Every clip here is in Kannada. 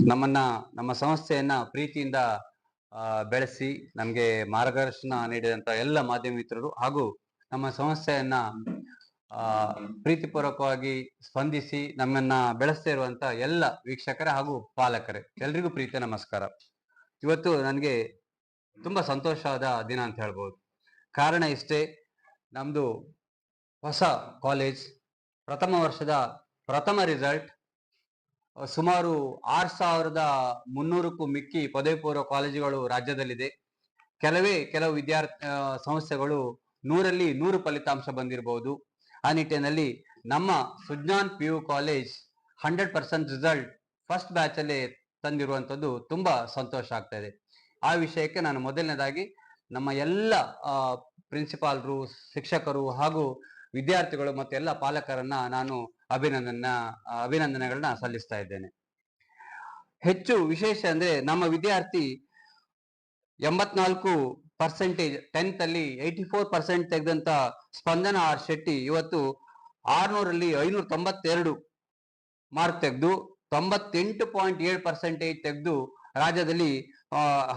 ನಮ್ಮನ್ನ ನಮ್ಮ ಸಂಸ್ಥೆಯನ್ನ ಪ್ರೀತಿಯಿಂದ ಬೆಳೆಸಿ ನಮಗೆ ಮಾರ್ಗದರ್ಶನ ನೀಡಿದಂತ ಎಲ್ಲ ಮಾಧ್ಯಮ ಮಿತ್ರರು ಹಾಗೂ ನಮ್ಮ ಸಂಸ್ಥೆಯನ್ನ ಪ್ರೀತಿಪೂರ್ವಕವಾಗಿ ಸ್ಪಂದಿಸಿ ನಮ್ಮನ್ನ ಬೆಳೆಸ್ತಾ ಇರುವಂತ ಎಲ್ಲ ವೀಕ್ಷಕರೇ ಹಾಗೂ ಪಾಲಕರೇ ಎಲ್ರಿಗೂ ಪ್ರೀತಿಯ ನಮಸ್ಕಾರ. ಇವತ್ತು ನನಗೆ ತುಂಬಾ ಸಂತೋಷವಾದ ದಿನ ಅಂತ ಹೇಳ್ಬೋದು. ಕಾರಣ ಇಷ್ಟೇ, ನಮ್ದು ಹೊಸ ಕಾಲೇಜ್ ಪ್ರಥಮ ವರ್ಷದ ಪ್ರಥಮ ರಿಸಲ್ಟ್ ಸುಮಾರು 6300ಕ್ಕೂ ಮಿಕ್ಕಿ ಪದವಿ ಪೂರ್ವ ಕಾಲೇಜುಗಳು ರಾಜ್ಯದಲ್ಲಿದೆ. ಕೆಲವು ವಿದ್ಯಾರ್ಥಿ ಸಂಸ್ಥೆಗಳು 100ರಲ್ಲಿ 100 ಫಲಿತಾಂಶ ಬಂದಿರಬಹುದು. ಆ ನಿಟ್ಟಿನಲ್ಲಿ ನಮ್ಮ Sujnan PU college 100% result first batch ಅಲ್ಲಿ ತಂದಿರುವಂತದ್ದು ತುಂಬಾ ಸಂತೋಷ ಆಗ್ತಾ ಇದೆ. ಆ ವಿಷಯಕ್ಕೆ ನಾನು ಮೊದಲನೇದಾಗಿ ನಮ್ಮ ಎಲ್ಲ ಪ್ರಿನ್ಸಿಪಾಲ್ರು, ಶಿಕ್ಷಕರು ಹಾಗೂ ವಿದ್ಯಾರ್ಥಿಗಳು ಮತ್ತೆ ಎಲ್ಲ ಪಾಲಕರನ್ನ ನಾನು ಅಭಿನಂದನೆಗಳನ್ನ ಸಲ್ಲಿಸ್ತಾ ಇದ್ದೇನೆ. ಹೆಚ್ಚು ವಿಶೇಷ ಅಂದ್ರೆ ನಮ್ಮ ವಿದ್ಯಾರ್ಥಿ 84% 10th ಅಲ್ಲಿ 84% ತೆಗೆದಂತ ಸ್ಪಂದನ ಆರ್ ಶೆಟ್ಟಿ ಇವತ್ತು 600ರಲ್ಲಿ 592 ಮಾರ್ಕ್ ತೆಗೆದು 98.7% ತೆಗೆದು ರಾಜ್ಯದಲ್ಲಿ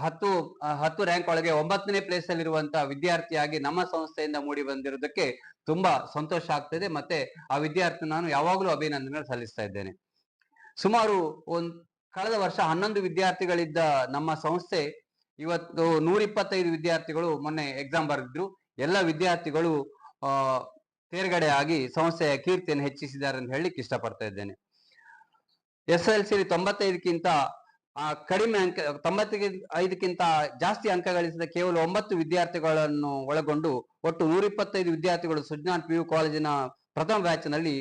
10 ರ್ಯಾಂಕ್ ಒಳಗೆ 9ನೇ ಪ್ಲೇಸ್ ಅಲ್ಲಿ ಇರುವಂತಹ ವಿದ್ಯಾರ್ಥಿಯಾಗಿ ನಮ್ಮ ಸಂಸ್ಥೆಯಿಂದ ಮೂಡಿ ಬಂದಿರೋದಕ್ಕೆ ತುಂಬಾ ಸಂತೋಷ ಆಗ್ತದೆ. ಮತ್ತೆ ಆ ವಿದ್ಯಾರ್ಥಿ ನಾನು ಯಾವಾಗಲೂ ಅಭಿನಂದನೆ ಸಲ್ಲಿಸ್ತಾ ಇದ್ದೇನೆ. ಸುಮಾರು ಕಳೆದ ವರ್ಷ 11 ವಿದ್ಯಾರ್ಥಿಗಳಿದ್ದ ನಮ್ಮ ಸಂಸ್ಥೆ ಇವತ್ತು 125 ವಿದ್ಯಾರ್ಥಿಗಳು ಮೊನ್ನೆ ಎಕ್ಸಾಮ್ ಬರೆದಿದ್ರು. ಎಲ್ಲ ವಿದ್ಯಾರ್ಥಿಗಳು ತೇರ್ಗಡೆ ಆಗಿ ಸಂಸ್ಥೆಯ ಕೀರ್ತಿಯನ್ನು ಹೆಚ್ಚಿಸಿದ್ದಾರೆ ಅಂತ ಹೇಳಲಿಕ್ಕೆ ಇಷ್ಟಪಡ್ತಾ ಇದ್ದೇನೆ. SSLC 95ಕ್ಕಿಂತ ಕಡಿಮೆ ಅಂಕ 95ಕ್ಕಿಂತ ಜಾಸ್ತಿ ಅಂಕ ಗಳಿಸಿದ ಕೇವಲ 9 ವಿದ್ಯಾರ್ಥಿಗಳನ್ನು ಒಳಗೊಂಡು ಒಟ್ಟು 125 ವಿದ್ಯಾರ್ಥಿಗಳು ಸುಜ್ಞಾನ್ PU ಕಾಲೇಜಿನ ಪ್ರಥಮ ಬ್ಯಾಚ್ ನಲ್ಲಿ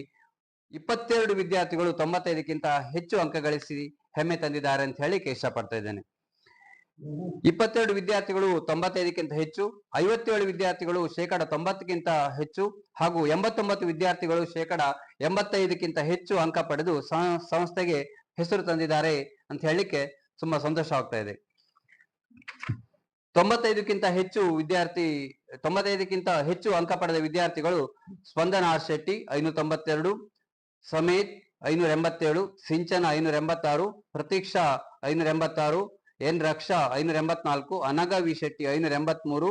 22 ವಿದ್ಯಾರ್ಥಿಗಳು 95ಕ್ಕಿಂತ ಹೆಚ್ಚು ಅಂಕ ಗಳಿಸಿ ಹೆಮ್ಮೆ ತಂದಿದ್ದಾರೆ ಅಂತ ಹೇಳಿಕ್ಕೆ ಇಷ್ಟಪಡ್ತಾ ಇದ್ದೇನೆ. 22 ವಿದ್ಯಾರ್ಥಿಗಳು 95ಕ್ಕಿಂತ ಹೆಚ್ಚು, 57 ವಿದ್ಯಾರ್ಥಿಗಳು 90%ಕ್ಕಿಂತ ಹೆಚ್ಚು ಹಾಗೂ 89 ವಿದ್ಯಾರ್ಥಿಗಳು 85%ಕ್ಕಿಂತ ಹೆಚ್ಚು ಅಂಕ ಪಡೆದು ಸಂಸ್ಥೆಗೆ ಹೆಸರು ತಂದಿದ್ದಾರೆ ಅಂತ ಹೇಳಲಿಕ್ಕೆ ತುಂಬಾ ಸಂತೋಷ ಆಗ್ತಾ ಇದೆ. 95ಕ್ಕಿಂತ ಹೆಚ್ಚು ಅಂಕ ಪಡೆದ ವಿದ್ಯಾರ್ಥಿಗಳು ಸ್ಪಂದನ ಆರ್ ಶೆಟ್ಟಿ 592, ಸಮೇತ್ 587, ಸಿಂಚನ 586, ಪ್ರತೀಕ್ಷಾ 586, ಎನ್ ರಕ್ಷಾ 584, ಅನಘ ವಿ ಶೆಟ್ಟಿ 583,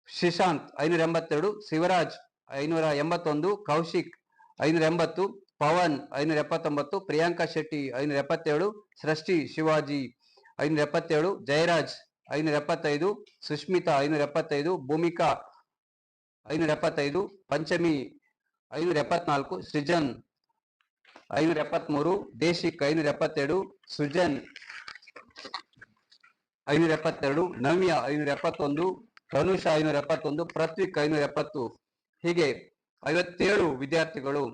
ಶಿಶಾಂತ್ 582, ಶಿವರಾಜ್ 581, ಕೌಶಿಕ್ 580, ಪವನ್ 579, ಪ್ರಿಯಾಂಕಾ ಶೆಟ್ಟಿ 577, ಸೃಷ್ಟಿ ಶಿವಾಜಿ 577, ಜಯರಾಜ್ 575, ಸುಷ್ಮಿತಾ 575, ಭೂಮಿಕಾ 575, ಪಂಚಮಿ 574, ಸೃಜನ್ 573, ದೇಶಿಕ್ 572, ಸೃಜನ್ 572, ನವ್ಯ 571, ತನುಷಾ 571, ಪೃಥ್ವಿಕ್ 570, ಹೀಗೆ 57 ವಿದ್ಯಾರ್ಥಿಗಳು,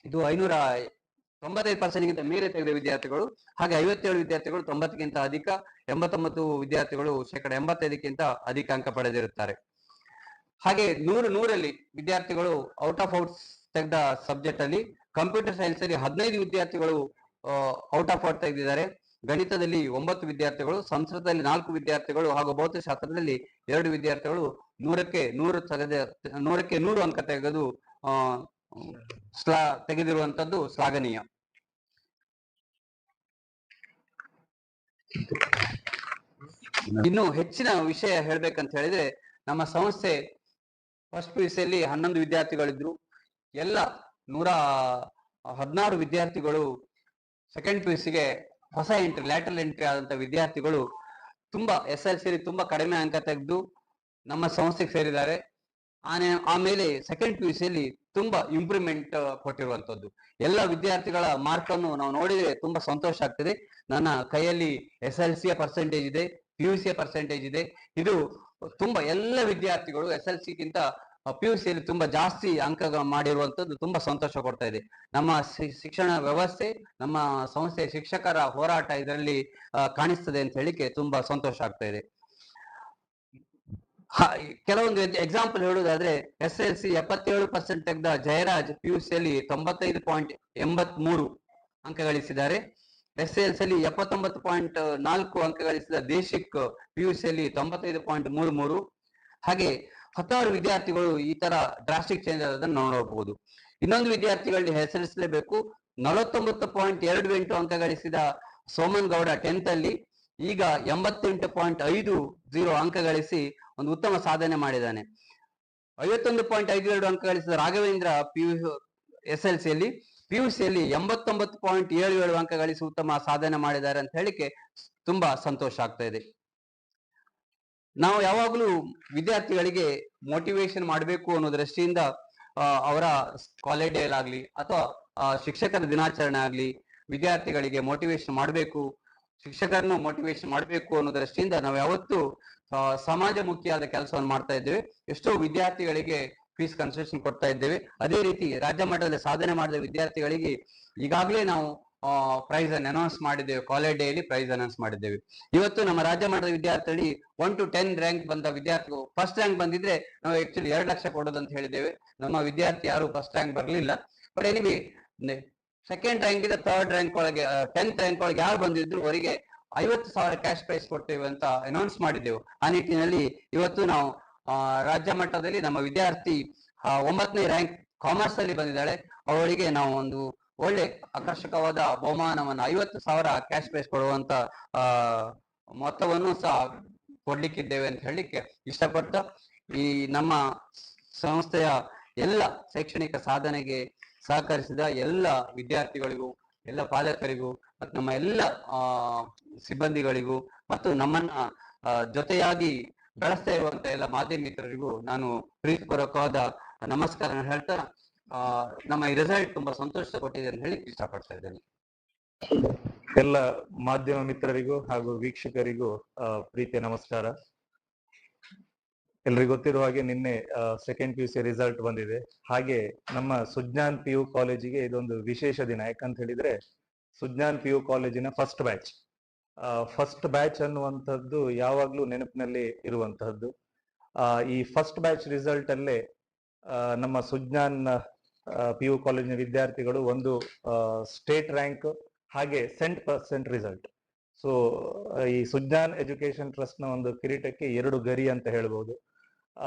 ಇದು 95%ಗಿಂತ ಮೇಲೆ ತೆಗೆದ ವಿದ್ಯಾರ್ಥಿಗಳು. ಹಾಗೆ 57 ವಿದ್ಯಾರ್ಥಿಗಳು 90ಕ್ಕಿಂತ ಅಧಿಕ, 89 ವಿದ್ಯಾರ್ಥಿಗಳು 85ಕ್ಕಿಂತ ಅಧಿಕ ಅಂಕ ಪಡೆದಿರುತ್ತಾರೆ. ಹಾಗೆ 100ರಲ್ಲಿ ವಿದ್ಯಾರ್ಥಿಗಳು ಔಟ್ ತೆಗೆದ ಸಬ್ಜೆಕ್ಟ್ ಅಲ್ಲಿ ಕಂಪ್ಯೂಟರ್ ಸೈನ್ಸ್ ಅಲ್ಲಿ 15 ವಿದ್ಯಾರ್ಥಿಗಳು ಔಟ್ ಆಫ್ ಔಟ್ ತೆಗೆದಿದ್ದಾರೆ. ಗಣಿತದಲ್ಲಿ 9 ವಿದ್ಯಾರ್ಥಿಗಳು, ಸಂಸ್ಕೃತದಲ್ಲಿ 4 ವಿದ್ಯಾರ್ಥಿಗಳು ಹಾಗೂ ಭೌತಶಾಸ್ತ್ರದಲ್ಲಿ 2 ವಿದ್ಯಾರ್ಥಿಗಳು 100ಕ್ಕೆ 100 ಅಂಕ ತೆಗೆದು ತೆಗೆದಿರುವಂತದ್ದು ಶ್ಲಾಘನೀಯ. ಇನ್ನು ಹೆಚ್ಚಿನ ವಿಷಯ ಹೇಳ್ಬೇಕಂತ ಹೇಳಿದ್ರೆ, ನಮ್ಮ ಸಂಸ್ಥೆ ಫಸ್ಟ್ PUCಯಲ್ಲಿ 11 ವಿದ್ಯಾರ್ಥಿಗಳಿದ್ರು. ಎಲ್ಲ 116 ವಿದ್ಯಾರ್ಥಿಗಳು ಸೆಕೆಂಡ್ PUCಗೆ ಹೊಸ ಲ್ಯಾಟರಲ್ ಎಂಟ್ರಿ ಆದಂತ ವಿದ್ಯಾರ್ಥಿಗಳು ತುಂಬಾ SSLC ತುಂಬಾ ಕಡಿಮೆ ಅಂಕ ತೆಗೆದು ನಮ್ಮ ಸಂಸ್ಥೆಗೆ ಸೇರಿದ್ದಾರೆ. ಆಮೇಲೆ ಸೆಕೆಂಡ್ PUCಯಲ್ಲಿ ತುಂಬಾ ಇಂಪ್ರೂವ್ಮೆಂಟ್ ಕೊಟ್ಟಿರುವಂತದ್ದು. ಎಲ್ಲ ವಿದ್ಯಾರ್ಥಿಗಳ ಮಾರ್ಕ್ ಅನ್ನು ನಾವು ನೋಡಿದ್ರೆ ತುಂಬಾ ಸಂತೋಷ ಆಗ್ತದೆ. ನನ್ನ ಕೈಯಲ್ಲಿ SSLC ಪರ್ಸೆಂಟೇಜ್ ಇದೆ, PUC ಪರ್ಸೆಂಟೇಜ್ ಇದೆ. ಇದು ತುಂಬಾ ಎಲ್ಲ ವಿದ್ಯಾರ್ಥಿಗಳು SSLCಗಿಂತ PUCಯಲ್ಲಿ ತುಂಬಾ ಜಾಸ್ತಿ ಅಂಕ ಮಾಡಿರುವಂತದ್ದು ತುಂಬಾ ಸಂತೋಷ ಕೊಡ್ತಾ ಇದೆ. ನಮ್ಮ ಶಿಕ್ಷಣ ವ್ಯವಸ್ಥೆ, ನಮ್ಮ ಸಂಸ್ಥೆಯ ಶಿಕ್ಷಕರ ಹೋರಾಟ ಇದರಲ್ಲಿ ಕಾಣಿಸ್ತದೆ ಅಂತ ಹೇಳಿಕ್ಕೆ ತುಂಬಾ ಸಂತೋಷ ಆಗ್ತಾ ಇದೆ. ಕೆಲವೊಂದು ಎಕ್ಸಾಂಪಲ್ ಹೇಳುವುದಾದ್ರೆ, SSLC 77% ತೆಗೆದ ಜಯರಾಜ್ PUCಯಲ್ಲಿ 95.83 ಅಂಕ ಗಳಿಸಿದ್ದಾರೆ. SSLCಯಲ್ಲಿ 79.4 ಅಂಕ ಗಳಿಸಿದ ದೇಶಿಕ್ PUCಯಲ್ಲಿ 95.33. ಹಾಗೆ 16 ವಿದ್ಯಾರ್ಥಿಗಳು ಈ ತರ ಡ್ರಾಸ್ಟಿಕ್ ಚೇಂಜ್ ಆದದನ್ನು ನೋಡಬಹುದು. ಇನ್ನೊಂದು ವಿದ್ಯಾರ್ಥಿಗಳಿಗೆ ಹೆಸರಿಸಲೇಬೇಕು, 49.28 ಅಂಕ ಗಳಿಸಿದ ಸೋಮನ್ ಗೌಡ 10th ಅಲ್ಲಿ ಈಗ 88.50 ಅಂಕ ಗಳಿಸಿ ಒಂದು ಉತ್ತಮ ಸಾಧನೆ ಮಾಡಿದ್ದಾನೆ. 51.52 ಅಂಕ ಗಳಿಸಿದ ರಾಘವೇಂದ್ರ SLC ಯಲ್ಲಿ PUC ಯಲ್ಲಿ 89.77 ಅಂಕ ಗಳಿಸಿ ಉತ್ತಮ ಸಾಧನೆ ಮಾಡಿದ್ದಾರೆ ಅಂತ ಹೇಳಿಕ್ಕೆ ತುಂಬಾ ಸಂತೋಷ ಆಗ್ತಾ ಇದೆ. ನಾವು ಯಾವಾಗಲೂ ವಿದ್ಯಾರ್ಥಿಗಳಿಗೆ ಮೋಟಿವೇಶನ್ ಮಾಡಬೇಕು ಅನ್ನೋ ದೃಷ್ಟಿಯಿಂದ ಅವರ ಕಾಲೇಜ್ ಡೇ ಆಗ್ಲಿ ಅಥವಾ ಶಿಕ್ಷಕರ ದಿನಾಚರಣೆ ಆಗ್ಲಿ ವಿದ್ಯಾರ್ಥಿಗಳಿಗೆ ಮೋಟಿವೇಶನ್ ಮಾಡಬೇಕು, ಶಿಕ್ಷಕರನ್ನು ಮೋಟಿವೇಶನ್ ಮಾಡಬೇಕು ಅನ್ನೋ ದೃಷ್ಟಿಯಿಂದ ನಾವು ಯಾವತ್ತೂ ಸಮಾಜಮುಖಿಯಾದ ಕೆಲಸವನ್ನು ಮಾಡ್ತಾ ಇದ್ದೇವೆ. ಎಷ್ಟೋ ವಿದ್ಯಾರ್ಥಿಗಳಿಗೆ ಫೀಸ್ ಕನ್ಸೆಷನ್ ಕೊಡ್ತಾ ಇದ್ದೇವೆ. ಅದೇ ರೀತಿ ರಾಜ್ಯ ಮಟ್ಟದಲ್ಲಿ ಸಾಧನೆ ಮಾಡಿದ ವಿದ್ಯಾರ್ಥಿಗಳಿಗೆ ಈಗಾಗಲೇ ನಾವು ಪ್ರೈಸ್ ಅನ್ನು ಅನೌನ್ಸ್ ಮಾಡಿದ್ದೇವೆ. ಕಾಲೇಜ್ ಡೇ ಅಲ್ಲಿ ಪ್ರೈಸ್ ಅನೌನ್ಸ್ ಮಾಡಿದ್ದೇವೆ. ಇವತ್ತು ನಮ್ಮ ರಾಜ್ಯ ಮಟ್ಟದ ವಿದ್ಯಾರ್ಥಿ 1 to 10 ರ್ಯಾಂಕ್ ಬಂದ ವಿದ್ಯಾರ್ಥಿಗಳು ಫಸ್ಟ್ ರ್ಯಾಂಕ್ ಬಂದಿದ್ರೆ ನಾವು ಆಕ್ಚುಲಿ 2 ಲಕ್ಷ ಕೊಡೋದಂತ ಹೇಳಿದ್ದೇವೆ. ನಮ್ಮ ವಿದ್ಯಾರ್ಥಿ ಯಾರು ಫಸ್ಟ್ ರ್ಯಾಂಕ್ ಬರಲಿಲ್ಲ. ಬಟ್ ಎನಿವೆ ಸೆಕೆಂಡ್ ರ್ಯಾಂಕ್ ಇಂದ ಥರ್ಡ್ ರ್ಯಾಂಕ್ ಒಳಗೆ 10th ರ್ಯಾಂಕ್ ಒಳಗೆ ಯಾರು ಬಂದಿದ್ರು ಅವರಿಗೆ 50,000 ಕ್ಯಾಶ್ ಪ್ರೈಸ್ ಕೊಡ್ತೇವೆ ಅಂತ ಅನೌನ್ಸ್ ಮಾಡಿದ್ದೆವು. ಆ ನಿಟ್ಟಿನಲ್ಲಿ ಇವತ್ತು ನಾವು ರಾಜ್ಯ ಮಟ್ಟದಲ್ಲಿ ನಮ್ಮ ವಿದ್ಯಾರ್ಥಿ 9ನೇ ರ್ಯಾಂಕ್ ಕಾಮರ್ಸ್ ಅಲ್ಲಿ ಬಂದಿದ್ದಾಳೆ. ಅವಳಿಗೆ ನಾವು ಒಂದು ಒಳ್ಳೆ ಆಕರ್ಷಕವಾದ ಬಹುಮಾನವನ್ನು 50,000 ಕ್ಯಾಶ್ ಪ್ರೈಸ್ ಕೊಡುವಂತ ಮೊತ್ತವನ್ನು ಸಹ ಕೊಡ್ಲಿಕ್ಕಿದ್ದೇವೆ ಅಂತ ಹೇಳಲಿಕ್ಕೆ ಇಷ್ಟಪಡ್ತಾ ಈ ನಮ್ಮ ಸಂಸ್ಥೆಯ ಎಲ್ಲ ಶೈಕ್ಷಣಿಕ ಸಾಧನೆಗೆ ಸಹಕರಿಸಿದ ಎಲ್ಲ ವಿದ್ಯಾರ್ಥಿಗಳಿಗೂ, ಎಲ್ಲ ಪಾಲಕರಿಗೂ ಮತ್ತು ನಮ್ಮ ಎಲ್ಲ ಸಿಬ್ಬಂದಿಗಳಿಗೂ ಮತ್ತು ನಮ್ಮನ್ನ ಜೊತೆಯಾಗಿ ಬೆಳೆಸ್ತಾ ಇರುವಂತ ಎಲ್ಲ ಮಾಧ್ಯಮ ಮಿತ್ರರಿಗೂ ನಾನು ಪ್ರೀತಿಪೂರ್ವಕವಾದ ನಮಸ್ಕಾರ ಹೇಳ್ತಾ ನಮ್ಮ ಈ ರಿಸಲ್ಟ್ ತುಂಬಾ ಸಂತೋಷ ಕೊಟ್ಟಿದೆ ಅಂತ ಹೇಳಿ ಇಷ್ಟಪಡ್ತಾ ಇದ್ದೇನೆ. ಎಲ್ಲ ಮಾಧ್ಯಮ ಮಿತ್ರರಿಗೂ ಹಾಗೂ ವೀಕ್ಷಕರಿಗೂ ಪ್ರೀತಿಯ ನಮಸ್ಕಾರ. ಎಲ್ರಿಗೂ ಗೊತ್ತಿರುವ ಹಾಗೆ ನಿನ್ನೆ ಸೆಕೆಂಡ್ PUC ರಿಸಲ್ಟ್ ಬಂದಿದೆ. ಹಾಗೆ ನಮ್ಮ ಸುಜ್ಞಾನ್ PU ಕಾಲೇಜಿಗೆ ಇದೊಂದು ವಿಶೇಷ ದಿನ. ಯಾಕಂತ ಹೇಳಿದ್ರೆ ಸುಜ್ಞಾನ್ PU ಕಾಲೇಜಿನ ಫಸ್ಟ್ ಬ್ಯಾಚ್ ಅನ್ನುವಂಥದ್ದು ಯಾವಾಗ್ಲೂ ನೆನಪಿನಲ್ಲಿ ಇರುವಂತಹದ್ದು. ಈ ಫಸ್ಟ್ ಬ್ಯಾಚ್ ರಿಸಲ್ಟ್ ಅಲ್ಲೇ ನಮ್ಮ ಸುಜ್ಞಾನ್ PU ಕಾಲೇಜಿನ ವಿದ್ಯಾರ್ಥಿಗಳು ಒಂದು ಸ್ಟೇಟ್ ರ್ಯಾಂಕ್ ಹಾಗೆ ಸೆಂಟ್ ರಿಸಲ್ಟ್. ಸೊ ಈ ಸುಜ್ಞಾನ್ ಎಜುಕೇಶನ್ ಟ್ರಸ್ಟ್ ನ ಒಂದು ಕಿರೀಟಕ್ಕೆ 2 ಗರಿ ಅಂತ ಹೇಳ್ಬೋದು.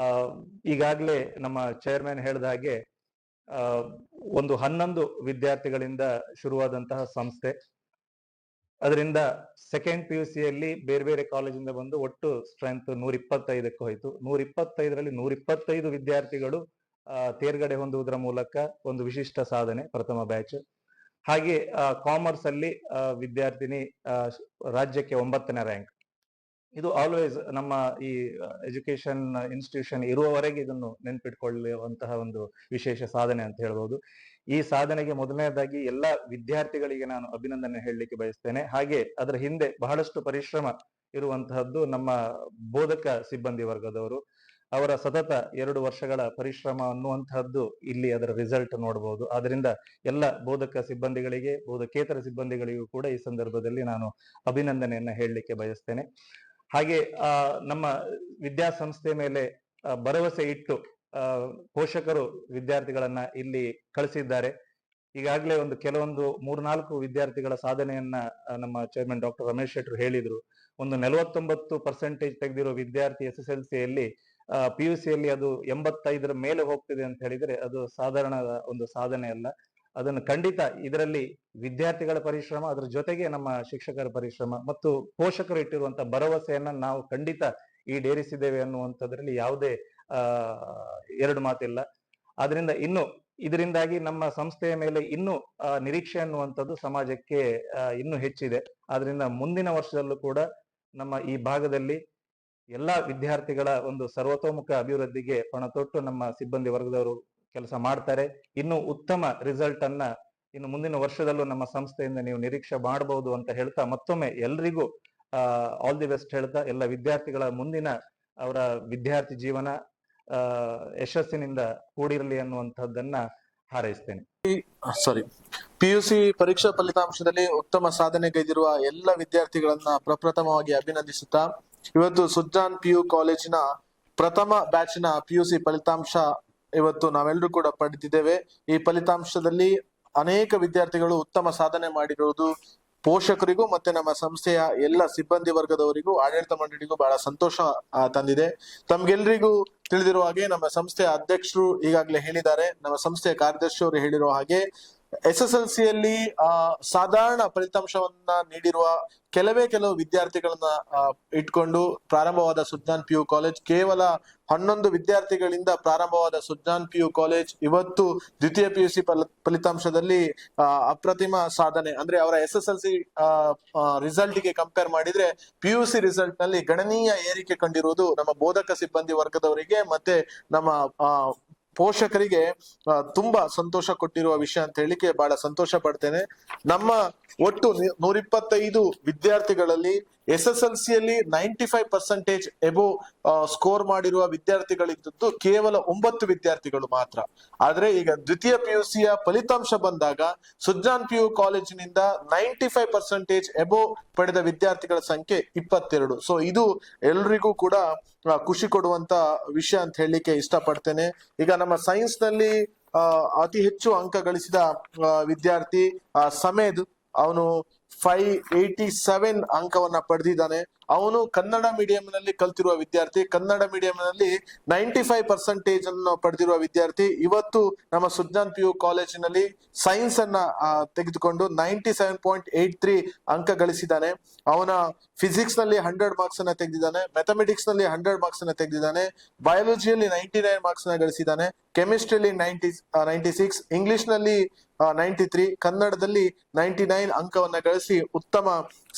ಈಗಾಗಲೇ ನಮ್ಮ ಚೇರ್ಮನ್ ಹೇಳಿದ ಹಾಗೆ ಒಂದು 11 ವಿದ್ಯಾರ್ಥಿಗಳಿಂದ ಶುರುವಾದಂತಹ ಸಂಸ್ಥೆ. ಅದರಿಂದ ಸೆಕೆಂಡ್ PUC ಯಲ್ಲಿ ಬೇರೆ ಬೇರೆ ಕಾಲೇಜಿಂದ ಬಂದು ಒಟ್ಟು ಸ್ಟ್ರೆಂತ್ 125ಕ್ಕೆ ಹೋಯ್ತು. 125ರಲ್ಲಿ 125 ವಿದ್ಯಾರ್ಥಿಗಳು ತೇರ್ಗಡೆ ಹೊಂದುವುದರ ಮೂಲಕ ಒಂದು ವಿಶಿಷ್ಟ ಸಾಧನೆ, ಪ್ರಥಮ ಬ್ಯಾಚ್. ಹಾಗೆ ಕಾಮರ್ಸ್ ಅಲ್ಲಿ ವಿದ್ಯಾರ್ಥಿನಿ ರಾಜ್ಯಕ್ಕೆ 9ನೇ ರ್ಯಾಂಕ್. ಇದು ಆಲ್ವೇಸ್ ನಮ್ಮ ಈ ಎಜುಕೇಶನ್ ಇನ್ಸ್ಟಿಟ್ಯೂಷನ್ ಇರುವವರೆಗೆ ಇದನ್ನು ನೆನ್ಪಿಟ್ಕೊಳ್ಳುವಂತಹ ಒಂದು ವಿಶೇಷ ಸಾಧನೆ ಅಂತ ಹೇಳ್ಬೋದು. ಈ ಸಾಧನೆಗೆ ಮೊದಲನೇದಾಗಿ ಎಲ್ಲ ವಿದ್ಯಾರ್ಥಿಗಳಿಗೆ ನಾನು ಅಭಿನಂದನೆ ಹೇಳಲಿಕ್ಕೆ ಬಯಸ್ತೇನೆ. ಹಾಗೆ ಅದರ ಹಿಂದೆ ಬಹಳಷ್ಟು ಪರಿಶ್ರಮ ಇರುವಂತಹದ್ದು ನಮ್ಮ ಬೋಧಕ ಸಿಬ್ಬಂದಿ ವರ್ಗದವರು. ಅವರ ಸತತ 2 ವರ್ಷಗಳ ಪರಿಶ್ರಮ ಅನ್ನುವಂತಹದ್ದು ಇಲ್ಲಿ ಅದರ ರಿಸಲ್ಟ್ ನೋಡಬಹುದು. ಆದ್ರಿಂದ ಎಲ್ಲ ಬೋಧಕ ಸಿಬ್ಬಂದಿಗಳಿಗೆ, ಬೋಧಕೇತರ ಸಿಬ್ಬಂದಿಗಳಿಗೂ ಕೂಡ ಈ ಸಂದರ್ಭದಲ್ಲಿ ನಾನು ಅಭಿನಂದನೆಯನ್ನ ಹೇಳಲಿಕ್ಕೆ ಬಯಸ್ತೇನೆ. ಹಾಗೆ ನಮ್ಮ ವಿದ್ಯಾಸಂಸ್ಥೆ ಮೇಲೆ ಭರವಸೆ ಇಟ್ಟು ಪೋಷಕರು ವಿದ್ಯಾರ್ಥಿಗಳನ್ನ ಇಲ್ಲಿ ಕಳಿಸಿದ್ದಾರೆ. ಈಗಾಗಲೇ ಕೆಲವೊಂದು 3-4 ವಿದ್ಯಾರ್ಥಿಗಳ ಸಾಧನೆಯನ್ನ ನಮ್ಮ ಚೇರ್ಮನ್ ಡಾಕ್ಟರ್ ರಮೇಶ್ ಶೆಟ್ಟರು ಹೇಳಿದ್ರು. ಒಂದು 49% ತೆಗೆದಿರೋ ವಿದ್ಯಾರ್ಥಿ SSLCಯಲ್ಲಿ PUC ಯಲ್ಲಿ ಅದು 85ರ ಮೇಲೆ ಹೋಗ್ತಿದೆ ಅಂತ ಹೇಳಿದ್ರೆ ಅದು ಸಾಧಾರಣ ಒಂದು ಸಾಧನೆ ಅಲ್ಲ. ಅದನ್ನು ಖಂಡಿತ ಇದರಲ್ಲಿ ವಿದ್ಯಾರ್ಥಿಗಳ ಪರಿಶ್ರಮ, ಅದರ ಜೊತೆಗೆ ನಮ್ಮ ಶಿಕ್ಷಕರ ಪರಿಶ್ರಮ ಮತ್ತು ಪೋಷಕರು ಇಟ್ಟಿರುವಂತಹ ಭರವಸೆಯನ್ನ ನಾವು ಖಂಡಿತ ಈಡೇರಿಸಿದ್ದೇವೆ ಅನ್ನುವಂಥದ್ರಲ್ಲಿ ಯಾವುದೇ ಎರಡು ಮಾತಿಲ್ಲ. ಆದ್ರಿಂದ ಇದರಿಂದಾಗಿ ನಮ್ಮ ಸಂಸ್ಥೆಯ ಮೇಲೆ ಇನ್ನೂ ನಿರೀಕ್ಷೆ ಅನ್ನುವಂಥದ್ದು ಸಮಾಜಕ್ಕೆ ಇನ್ನೂ ಹೆಚ್ಚಿದೆ. ಆದ್ರಿಂದ ಮುಂದಿನ ವರ್ಷದಲ್ಲೂ ಕೂಡ ನಮ್ಮ ಈ ಭಾಗದಲ್ಲಿ ಎಲ್ಲಾ ವಿದ್ಯಾರ್ಥಿಗಳ ಒಂದು ಸರ್ವತೋಮುಖ ಅಭಿವೃದ್ಧಿಗೆ ಪಣ ತೊಟ್ಟು ನಮ್ಮ ಸಿಬ್ಬಂದಿ ವರ್ಗದವರು ಕೆಲಸ ಮಾಡ್ತಾರೆ. ಇನ್ನು ಉತ್ತಮ ರಿಸಲ್ಟ್ ಅನ್ನ ಇನ್ನು ಮುಂದಿನ ವರ್ಷದಲ್ಲೂ ನಮ್ಮ ಸಂಸ್ಥೆಯಿಂದ ನೀವು ನಿರೀಕ್ಷೆ ಮಾಡಬಹುದು ಅಂತ ಹೇಳ್ತಾ ಮತ್ತೊಮ್ಮೆ ಎಲ್ರಿಗೂ ಆಲ್ ದಿ ಬೆಸ್ಟ್ ಹೇಳ್ತಾ ಎಲ್ಲ ವಿದ್ಯಾರ್ಥಿಗಳ ಮುಂದಿನ ಅವರ ವಿದ್ಯಾರ್ಥಿ ಜೀವನ ಯಶಸ್ಸಿನಿಂದ ಕೂಡಿರಲಿ ಅನ್ನುವಂಥದ್ದನ್ನ ಹಾರೈಸ್ತೇನೆ. PUC ಪರೀಕ್ಷಾ ಫಲಿತಾಂಶದಲ್ಲಿ ಉತ್ತಮ ಸಾಧನೆಗೈದಿರುವ ಎಲ್ಲ ವಿದ್ಯಾರ್ಥಿಗಳನ್ನ ಪ್ರಪ್ರಥಮವಾಗಿ ಅಭಿನಂದಿಸುತ್ತಾ ಇವತ್ತು ಸುಜ್ಞಾನ್ PU ಕಾಲೇಜಿನ ಪ್ರಥಮ ಬ್ಯಾಚಿನ PUC ಫಲಿತಾಂಶ ಇವತ್ತು ನಾವೆಲ್ಲರೂ ಕೂಡ ಪಡೆದಿದ್ದೇವೆ. ಈ ಫಲಿತಾಂಶದಲ್ಲಿ ಅನೇಕ ವಿದ್ಯಾರ್ಥಿಗಳು ಉತ್ತಮ ಸಾಧನೆ ಮಾಡಿರುವುದು ಪೋಷಕರಿಗೂ ಮತ್ತೆ ನಮ್ಮ ಸಂಸ್ಥೆಯ ಎಲ್ಲ ಸಿಬ್ಬಂದಿ ವರ್ಗದವರಿಗೂ, ಆಡಳಿತ ಮಂಡಳಿಗೂ ಬಹಳ ಸಂತೋಷ ತಂದಿದೆ. ತಮ್ಗೆಲ್ರಿಗೂ ತಿಳಿದಿರುವ ಹಾಗೆ ನಮ್ಮ ಸಂಸ್ಥೆಯ ಅಧ್ಯಕ್ಷರು ಈಗಾಗಲೇ ಹೇಳಿದ್ದಾರೆ, ನಮ್ಮ ಸಂಸ್ಥೆಯ ಕಾರ್ಯದರ್ಶಿ ಅವರು ಹೇಳಿರುವ ಹಾಗೆ SSLC ಯಲ್ಲಿ ಸಾಧಾರಣ ಫಲಿತಾಂಶವನ್ನ ನೀಡಿರುವ ಕೆಲವು ವಿದ್ಯಾರ್ಥಿಗಳನ್ನ ಇಟ್ಕೊಂಡು ಪ್ರಾರಂಭವಾದ ಸುಜ್ಞಾನ್ PU ಕಾಲೇಜ್, ಕೇವಲ 11 ವಿದ್ಯಾರ್ಥಿಗಳಿಂದ ಪ್ರಾರಂಭವಾದ ಸುಜ್ಞಾನ್ PU ಕಾಲೇಜ್ ಇವತ್ತು ದ್ವಿತೀಯ PUC ಫಲಿತಾಂಶದಲ್ಲಿ ಅಪ್ರತಿಮ ಸಾಧನೆ, ಅಂದ್ರೆ ಅವರ SSLC ರಿಸಲ್ಟ್ ಗೆ ಕಂಪೇರ್ ಮಾಡಿದ್ರೆ PUC ರಿಸಲ್ಟ್ ನಲ್ಲಿ ಗಣನೀಯ ಏರಿಕೆ ಕಂಡಿರುವುದು ನಮ್ಮ ಬೋಧಕ ಸಿಬ್ಬಂದಿ ವರ್ಗದವರಿಗೆ ಮತ್ತೆ ನಮ್ಮ ಪೋಷಕರಿಗೆ ತುಂಬಾ ಸಂತೋಷ ಕೊಟ್ಟಿರುವ ವಿಷಯ ಅಂತ ಹೇಳಿಕ್ಕೆ ಬಹಳ ಸಂತೋಷ ಪಡ್ತೇನೆ. ನಮ್ಮ ಒಟ್ಟು 125 ವಿದ್ಯಾರ್ಥಿಗಳಲ್ಲಿ SSLC ಯಲ್ಲಿ 95% ಎಬೋ ಸ್ಕೋರ್ ಮಾಡಿರುವ ವಿದ್ಯಾರ್ಥಿಗಳಿದ್ದದ್ದು ಕೇವಲ 9 ವಿದ್ಯಾರ್ಥಿಗಳು ಮಾತ್ರ. ಆದ್ರೆ ಈಗ ದ್ವಿತೀಯ PUC ಯ ಫಲಿತಾಂಶ ಬಂದಾಗ ಸುಜ್ಞಾನ್ PU ಕಾಲೇಜಿನಿಂದ 95% ಎಬೋ ಪಡೆದ ವಿದ್ಯಾರ್ಥಿಗಳ ಸಂಖ್ಯೆ 22. ಸೊ ಇದು ಎಲ್ರಿಗೂ ಕೂಡ ಖುಷಿ ಕೊಡುವಂತ ವಿಷಯ ಅಂತ ಹೇಳಲಿಕ್ಕೆ ಇಷ್ಟಪಡ್ತೇನೆ. ಈಗ ನಮ್ಮ ಸೈನ್ಸ್ ನಲ್ಲಿ ಅತಿ ಹೆಚ್ಚು ಅಂಕ ಗಳಿಸಿದ ವಿದ್ಯಾರ್ಥಿ ಸಮೇದ್, ಅವನು 587 ಅಂಕವನ್ನ ಪಡೆದಿದ್ದಾನೆ. ಅವನು ಕನ್ನಡ ಮೀಡಿಯಂ ನಲ್ಲಿ ಕಲ್ತಿರುವ ವಿದ್ಯಾರ್ಥಿ, ಕನ್ನಡ ಮೀಡಿಯಂ ನಲ್ಲಿ 95% ಅನ್ನು ಪಡೆದಿರುವ ವಿದ್ಯಾರ್ಥಿ ಇವತ್ತು ನಮ್ಮ ಸುಜ್ಞಾನ್ PU ಕಾಲೇಜಿನಲ್ಲಿ ಸೈನ್ಸ್ ಅನ್ನ ತೆಗೆದುಕೊಂಡು 97.83 ಅಂಕ ಗಳಿಸಿದ್ದಾನೆ. ಅವನ ಫಿಸಿಕ್ಸ್ ನಲ್ಲಿ 100 ಮಾರ್ಕ್ಸ್ ಅನ್ನ ತೆಗೆದಿದ್ದಾನೆ, ಮ್ಯಾಥಮೆಟಿಕ್ಸ್ ನಲ್ಲಿ 100 ಮಾರ್ಕ್ಸ್ ಅನ್ನ ತೆಗೆದಿದ್ದಾನೆ, ಬಯಾಲಜಿಯಲ್ಲಿ 99 ಮಾರ್ಕ್ಸ್ ಅನ್ನ ಗಳಿಸಿದ್ದಾನೆ, ಕೆಮಿಸ್ಟ್ರಿಯಲ್ಲಿ 96, ಇಂಗ್ಲಿಷ್ ನಲ್ಲಿ 93, ಕನ್ನಡದಲ್ಲಿ 99 ಅಂಕವನ್ನ ಗಳಿಸಿ ಉತ್ತಮ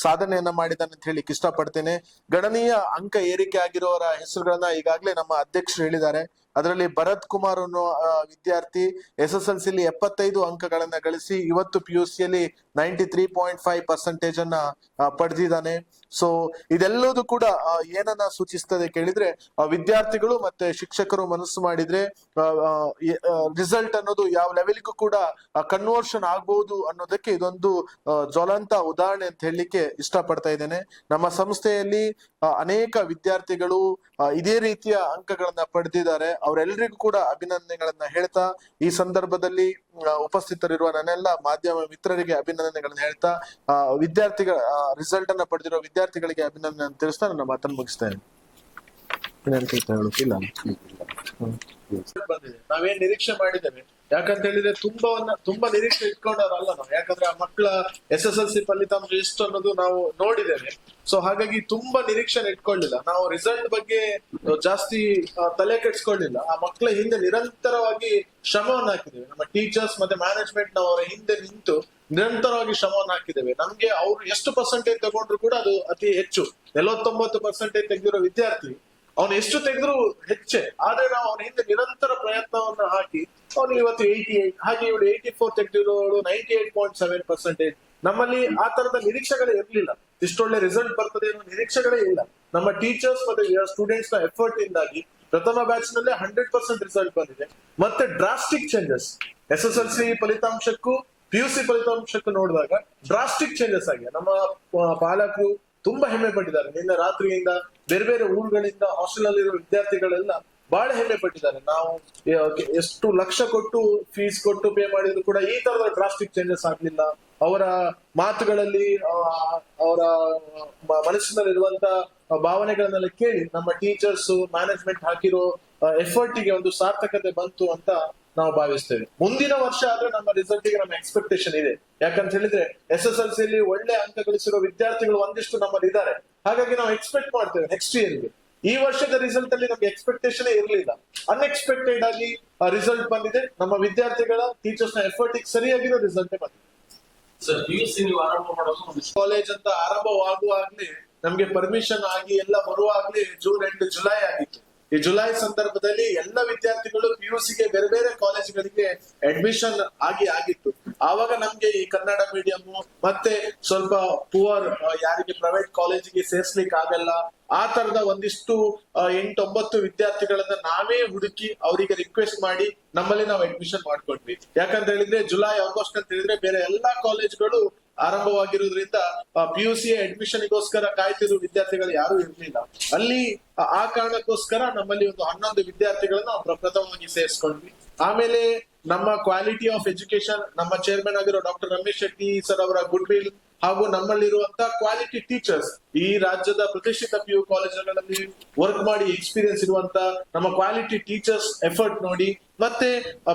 ಸಾಧನೆಯನ್ನ ಮಾಡಿದ್ದಾನೆ ಅಂತ ಹೇಳಿಕ್ಕೆ ಇಷ್ಟಪಡ್ತೇನೆ. ಗಣನೀಯ ಅಂಕ ಏರಿಕೆ ಆಗಿರುವವರ ಹೆಸರುಗಳನ್ನ ಈಗಾಗಲೇ ನಮ್ಮ ಅಧ್ಯಕ್ಷರು ಹೇಳಿದ್ದಾರೆ. ಅದರಲ್ಲಿ ಭರತ್ ಕುಮಾರ್ ಅನ್ನೋ ವಿದ್ಯಾರ್ಥಿ SSLC ಯಲ್ಲಿ 75 ಅಂಕಗಳನ್ನ ಗಳಿಸಿ ಇವತ್ತು PUC ಯಲ್ಲಿ 93.5% ಅನ್ನ ಪಡೆದಿದ್ದಾನೆ. ಸೊ ಇದೆಲ್ಲದೂ ಕೂಡ ಏನನ್ನ ಸೂಚಿಸ್ತದೆ ಕೇಳಿದ್ರೆ, ವಿದ್ಯಾರ್ಥಿಗಳು ಮತ್ತೆ ಶಿಕ್ಷಕರು ಮನಸ್ಸು ಮಾಡಿದ್ರೆ ರಿಸಲ್ಟ್ ಅನ್ನೋದು ಯಾವ ಲೆವೆಲ್ಗೂ ಕೂಡ ಕನ್ವರ್ಷನ್ ಆಗ್ಬಹುದು ಅನ್ನೋದಕ್ಕೆ ಇದೊಂದು ಜ್ವಲಂತ ಉದಾಹರಣೆ ಅಂತ ಹೇಳಲಿಕ್ಕೆ ಇಷ್ಟಪಡ್ತಾ ಇದ್ದೇನೆ. ನಮ್ಮ ಸಂಸ್ಥೆಯಲ್ಲಿ ಅನೇಕ ವಿದ್ಯಾರ್ಥಿಗಳು ಇದೇ ರೀತಿಯ ಅಂಕಗಳನ್ನ ಪಡೆದಿದ್ದಾರೆ. ಅವರೆಲ್ಲರಿಗೂ ಕೂಡ ಅಭಿನಂದನೆಗಳನ್ನ ಹೇಳ್ತಾ, ಈ ಸಂದರ್ಭದಲ್ಲಿ ಉಪಸ್ಥಿತರಿರುವ ನನ್ನೆಲ್ಲ ಮಾಧ್ಯಮ ಮಿತ್ರರಿಗೆ ಅಭಿನಂದನೆಗಳನ್ನ ಹೇಳ್ತಾ, ವಿದ್ಯಾರ್ಥಿಗಳ ರಿಸಲ್ಟ್ ಅನ್ನ ಪಡೆದಿರುವ ವಿದ್ಯಾರ್ಥಿಗಳಿಗೆ ಅಭಿನಂದನೆ ತಿಳಿಸ್ತಾ ನನ್ನ ಮಾತನ್ನು ಮುಗಿಸ್ತೇನೆ. ನಾವೇನ್ ನಿರೀಕ್ಷೆ ಮಾಡಿದ್ದೇವೆ, ಯಾಕಂತ ಹೇಳಿದ್ರೆ ತುಂಬಾ ನಿರೀಕ್ಷೆ ಇಟ್ಕೊಂಡವರಲ್ಲ ನಾವು, ಯಾಕಂದ್ರೆ ಆ ಮಕ್ಕಳ SSLC ಫಲಿತಾಂಶ ಎಷ್ಟು ಅನ್ನೋದು ನಾವು ನೋಡಿದ್ದೇವೆ. ಸೊ ಹಾಗಾಗಿ ತುಂಬಾ ನಿರೀಕ್ಷೆ ಇಟ್ಕೊಳ್ಳಿಲ್ಲ ನಾವು, ರಿಸಲ್ಟ್ ಬಗ್ಗೆ ಜಾಸ್ತಿ ತಲೆ ಕೆಡ್ಸ್ಕೊಳ್ಳಿಲ್ಲ. ಆ ಮಕ್ಕಳ ಹಿಂದೆ ನಿರಂತರವಾಗಿ ಶ್ರಮವನ್ನು ಹಾಕಿದ್ದೇವೆ. ನಮ್ಮ ಟೀಚರ್ಸ್ ಮತ್ತೆ ಮ್ಯಾನೇಜ್ಮೆಂಟ್ ನಾವು ಅವರ ಹಿಂದೆ ನಿಂತು ನಿರಂತರವಾಗಿ ಶ್ರಮವನ್ನು ಹಾಕಿದ್ದೇವೆ. ನಮ್ಗೆ ಅವ್ರು ಎಷ್ಟು ಪರ್ಸೆಂಟೇಜ್ ತಗೊಂಡ್ರು ಕೂಡ ಅದು ಅತಿ ಹೆಚ್ಚು, 49% ತೆಗೆದಿರೋ ವಿದ್ಯಾರ್ಥಿ ಅವನು ಎಷ್ಟು ತೆಗೆದ್ರು ಹೆಚ್ಚೆ. ಆದ್ರೆ ನಾವು ಅವನ ಹಿಂದೆ ನಿರಂತರ ಪ್ರಯತ್ನವನ್ನ ಹಾಕಿ ಅವನು ಇವತ್ತು 88, ಹಾಗೆ ಇವಳು 84 ತೆಗೆದಿರೋಳು 98.7%. ನಮ್ಮಲ್ಲಿ ಆ ತರದ ನಿರೀಕ್ಷೆಗಳೇ ಇರ್ಲಿಲ್ಲ, ಇಷ್ಟೊಳ್ಳೆ ರಿಸಲ್ಟ್ ಬರ್ತದೆ ಅನ್ನೋ ನಿರೀಕ್ಷೆಗಳೇ ಇಲ್ಲ. ನಮ್ಮ ಟೀಚರ್ಸ್ ಮತ್ತೆ ಸ್ಟೂಡೆಂಟ್ಸ್ ನ ಎಫರ್ಟ್ ಇಂದಾಗಿ ಪ್ರಥಮ ಬ್ಯಾಚ್ ನಲ್ಲಿ 100% ರಿಸಲ್ಟ್ ಬಂದಿದೆ. ಮತ್ತೆ ಡ್ರಾಸ್ಟಿಕ್ ಚೇಂಜಸ್ SSLC ಫಲಿತಾಂಶಕ್ಕೂ PUC ಫಲಿತಾಂಶಕ್ಕೂ ನೋಡಿದಾಗ ಡ್ರಾಸ್ಟಿಕ್ ಚೇಂಜಸ್ ಆಗಿದೆ. ನಮ್ಮ ಪಾಲಕರು ತುಂಬಾ ಹೆಮ್ಮೆ ಪಟ್ಟಿದ್ದಾರೆ. ನಿನ್ನೆ ರಾತ್ರಿಯಿಂದ ಬೇರೆ ಊರುಗಳಿಂದ ಹಾಸ್ಟೆಲ್ ಅಲ್ಲಿರುವ ವಿದ್ಯಾರ್ಥಿಗಳೆಲ್ಲ ಬಹಳ ಹೆಮ್ಮೆ ಪಟ್ಟಿದ್ದಾರೆ. ನಾವು ಎಷ್ಟು ಲಕ್ಷ ಕೊಟ್ಟು ಫೀಸ್ ಕೊಟ್ಟು ಪೇ ಮಾಡಿದ್ರು ಕೂಡ ಈ ತರದ ಡ್ರಾಸ್ಟಿಕ್ ಚೇಂಜಸ್ ಆಗ್ಲಿಲ್ಲ. ಅವರ ಮಾತುಗಳಲ್ಲಿ ಅವರ ಮನಸ್ಸಿನಲ್ಲಿರುವಂತ ಭಾವನೆಗಳನ್ನೆಲ್ಲ ಕೇಳಿ ನಮ್ಮ ಟೀಚರ್ಸ್ ಮ್ಯಾನೇಜ್ಮೆಂಟ್ ಹಾಕಿರೋ ಎಫರ್ಟ್ ಗೆ ಒಂದು ಸಾರ್ಥಕತೆ ಬಂತು ಅಂತ ನಾವು ಭಾವಿಸ್ತೇವೆ. ಮುಂದಿನ ವರ್ಷ ಆದ್ರೆ ನಮ್ಮ ರಿಸಲ್ಟ್ ಗೆ ನಮ್ಮ ಎಕ್ಸ್ಪೆಕ್ಟೇಷನ್ ಇದೆ. ಯಾಕಂತ ಹೇಳಿದ್ರೆ SSLC ಯಲ್ಲಿ ಒಳ್ಳೆ ಅಂಕ ಗಳಿಸಿರೋ ವಿದ್ಯಾರ್ಥಿಗಳು ಒಂದಿಷ್ಟು ನಮ್ಮಲ್ಲಿ ಇದ್ದಾರೆ. ಹಾಗಾಗಿ ನಾವು ಎಕ್ಸ್ಪೆಕ್ಟ್ ಮಾಡ್ತೇವೆ ನೆಕ್ಸ್ಟ್ ಇಯರ್ಗೆ. ಈ ವರ್ಷದ ರಿಸಲ್ಟ್ ಅಲ್ಲಿ ನಮ್ಗೆ ಎಕ್ಸ್ಪೆಕ್ಟೇಷನ್ ಇರಲಿಲ್ಲ, ಅನ್ಎಕ್ಸ್ಪೆಕ್ಟೆಡ್ ಆಗಿ ರಿಸಲ್ಟ್ ಬಂದಿದೆ. ನಮ್ಮ ವಿದ್ಯಾರ್ಥಿಗಳ ಟೀಚರ್ಸ್ ನ ಎಫರ್ಟ್ ಸರಿಯಾಗಿರೋ ರಿಸಲ್ಟ್ ಬಂದಿದೆ. ಸರ್ PUC ನೀವು ಆರಂಭ ಮಾಡೋದು ಕಾಲೇಜ್ ಅಂತ ಆರಂಭವಾಗುವಾಗ್ಲೇ ನಮ್ಗೆ ಪರ್ಮಿಷನ್ ಆಗಿ ಎಲ್ಲ ಬರುವಾಗ್ಲೇ ಜೂನ್ ಎಂಡ್ ಜುಲೈ ಆಗಿತ್ತು. ಈ ಜುಲೈ ಸಂದರ್ಭದಲ್ಲಿ ಎಲ್ಲ ವಿದ್ಯಾರ್ಥಿಗಳು PUC ಗೆ ಬೇರೆ ಕಾಲೇಜ್ಗಳಿಗೆ ಅಡ್ಮಿಷನ್ ಆಗಿತ್ತು. ಆವಾಗ ನಮ್ಗೆ ಈ ಕನ್ನಡ ಮೀಡಿಯಂ ಮತ್ತೆ ಸ್ವಲ್ಪ ಪುವರ್ ಯಾರಿಗೆ ಪ್ರೈವೇಟ್ ಕಾಲೇಜಿಗೆ ಸೇರ್ಸ್ಲಿಕ್ಕೆ ಆಗಲ್ಲ, ಆ ತರದ ಒಂದಿಷ್ಟು 8-9 ವಿದ್ಯಾರ್ಥಿಗಳನ್ನ ನಾವೇ ಹುಡುಕಿ ಅವರಿಗೆ ರಿಕ್ವೆಸ್ಟ್ ಮಾಡಿ ನಮ್ಮಲ್ಲಿ ನಾವು ಅಡ್ಮಿಷನ್ ಮಾಡ್ಕೊಂಡ್ವಿ. ಯಾಕಂತ ಹೇಳಿದ್ರೆ ಜುಲೈ ಆಗಸ್ಟ್ ಅಂತ ಹೇಳಿದ್ರೆ ಬೇರೆ ಎಲ್ಲಾ ಕಾಲೇಜ್ಗಳು ಆರಂಭವಾಗಿರುವುದರಿಂದ PUC ಅಡ್ಮಿಷನ್ ಗೋಸ್ಕರ ಕಾಯ್ತಿರುವ ವಿದ್ಯಾರ್ಥಿಗಳು ಯಾರು ಇರ್ಲಿಲ್ಲ. ಅಲ್ಲಿ ಆ ಕಾರಣಕ್ಕೋಸ್ಕರ ನಮ್ಮಲ್ಲಿ ಒಂದು 11 ವಿದ್ಯಾರ್ಥಿಗಳನ್ನ ನಾವು ಪ್ರಥಮವಾಗಿ ಸೇರಿಸ್ಕೊಂಡ್ವಿ. ಆಮೇಲೆ ನಮ್ಮ ಕ್ವಾಲಿಟಿ ಆಫ್ ಎಜುಕೇಶನ್ ನಮ್ಮ ಚೇರ್ಮನ್ ಆಗಿರೋ ಡಾಕ್ಟರ್ ರಮೇಶ್ ಶೆಟ್ಟಿ ಸರ್ ಅವರ ಗುಡ್ ವಿಲ್ ಹಾಗೂ ನಮ್ಮಲ್ಲಿರುವಂತಹ ಕ್ವಾಲಿಟಿ ಟೀಚರ್ಸ್, ಈ ರಾಜ್ಯದ ಪ್ರತಿಷ್ಠಿತ PU ಕಾಲೇಜುಗಳಲ್ಲಿ ವರ್ಕ್ ಮಾಡಿ ಎಕ್ಸ್ಪೀರಿಯನ್ಸ್ ಇರುವಂತ ನಮ್ಮ ಕ್ವಾಲಿಟಿ ಟೀಚರ್ಸ್ ಎಫರ್ಟ್ ನೋಡಿ, ಮತ್ತೆ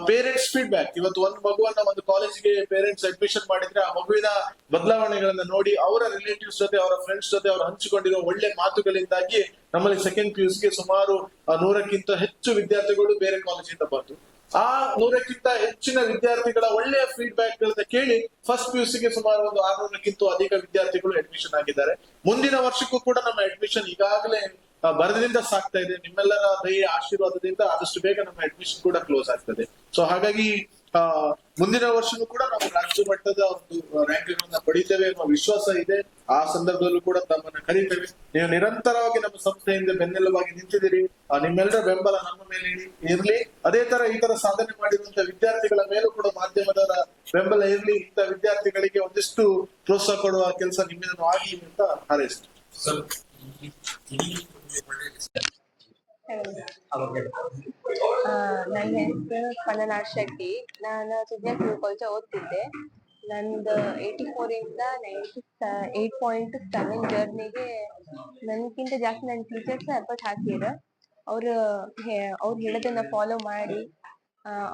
ಪೇರೆಂಟ್ಸ್ ಫೀಡ್ಬ್ಯಾಕ್. ಇವತ್ತು ಒಂದು ಮಗುವನ್ನ ಒಂದು ಕಾಲೇಜಿಗೆ ಪೇರೆಂಟ್ಸ್ ಅಡ್ಮಿಷನ್ ಮಾಡಿದ್ರೆ ಆ ಮಗುವಿನ ಬದಲಾವಣೆಗಳನ್ನ ನೋಡಿ ಅವರ ರಿಲೇಟಿವ್ಸ್ ಜೊತೆ, ಅವರ ಫ್ರೆಂಡ್ಸ್ ಜೊತೆ ಅವರು ಹಂಚಿಕೊಂಡಿರುವ ಒಳ್ಳೆ ಮಾತುಗಳಿಂದಾಗಿ ನಮ್ಮಲ್ಲಿ ಸೆಕೆಂಡ್ PUC ಗೆ ಸುಮಾರು 100ಕ್ಕಿಂತ ಹೆಚ್ಚು ವಿದ್ಯಾರ್ಥಿಗಳು ಬೇರೆ ಕಾಲೇಜಿಂದ ಬಂತು. ಆ 100ಕ್ಕಿಂತ ಹೆಚ್ಚಿನ ವಿದ್ಯಾರ್ಥಿಗಳ ಒಳ್ಳೆಯ ಫೀಡ್ಬ್ಯಾಕ್ ಗಳನ್ನ ಕೇಳಿ ಫಸ್ಟ್ PUC ಗೆ ಸುಮಾರು ಒಂದು 600ಕ್ಕಿಂತ ಅಧಿಕ ವಿದ್ಯಾರ್ಥಿಗಳು ಅಡ್ಮಿಷನ್ ಆಗಿದ್ದಾರೆ. ಮುಂದಿನ ವರ್ಷಕ್ಕೂ ಕೂಡ ನಮ್ಮ ಅಡ್ಮಿಷನ್ ಈಗಾಗಲೇ ಬರದಿಂದ ಸಾಕ್ತಾ ಇದೆ. ನಿಮ್ಮೆಲ್ಲರ ದಯ ಆಶೀರ್ವಾದದಿಂದ ಆದಷ್ಟು ಬೇಗ ನಮ್ಮ ಅಡ್ಮಿಷನ್ ಕೂಡ ಕ್ಲೋಸ್ ಆಗ್ತದೆ. ಸೊ ಹಾಗಾಗಿ ಮುಂದಿನ ವರ್ಷನೂ ಕೂಡ ನಾವು ರಾಜ್ಯ ಮಟ್ಟದ ಒಂದು ರ್ಯಾಂಕ್ ಗಳನ್ನ ಪಡಿತೇವೆ ಎಂಬ ವಿಶ್ವಾಸ ಇದೆ. ಆ ಸಂದರ್ಭದಲ್ಲೂ ಕೂಡ ತಮ್ಮನ್ನ ಕರೀತೇವೆ. ನೀವು ನಿರಂತರವಾಗಿ ನಮ್ಮ ಸಂಸ್ಥೆಯಿಂದ ಬೆನ್ನೆಲುಬಾಗಿ ನಿಂತಿದ್ದೀರಿ. ನಿಮ್ಮೆಲ್ಲರ ಬೆಂಬಲ ನಮ್ಮ ಮೇಲೆ ಇರ್ಲಿ. ಅದೇ ತರ ಈ ತರ ಸಾಧನೆ ಮಾಡಿರುವಂತಹ ವಿದ್ಯಾರ್ಥಿಗಳ ಮೇಲೂ ಕೂಡ ಮಾಧ್ಯಮದವರ ಬೆಂಬಲ ಇರ್ಲಿ. ಇಂಥ ವಿದ್ಯಾರ್ಥಿಗಳಿಗೆ ಒಂದಿಷ್ಟು ಪ್ರೋತ್ಸಾಹ ಕೊಡುವ ಕೆಲಸ ನಿಮ್ಮಿಂದ ಆಗಲಿ ಅಂತ ಹಾರೈಸ್ತೀನಿ. ನನ್ನ ಹೆಸರು ಸ್ಪಂದನಾಥ್ ಶೆಟ್ಟಿ. ನಾನು ಸುಜ್ಞಾನ್ PU ಕಾಲೇಜ್ ಓದ್ತಿದ್ದೆ. ನಂದು 84 ಇಂದ 98.7 ಜರ್ನಿಗೆ ನನ್ಗಿಂತ ಜಾಸ್ತಿ ನನ್ನ ಟೀಚರ್ಸ್ ಎಫರ್ಟ್ ಹಾಕಿರ. ಅವ್ರು ಹೇಳೋದನ್ನ ಫಾಲೋ ಮಾಡಿ,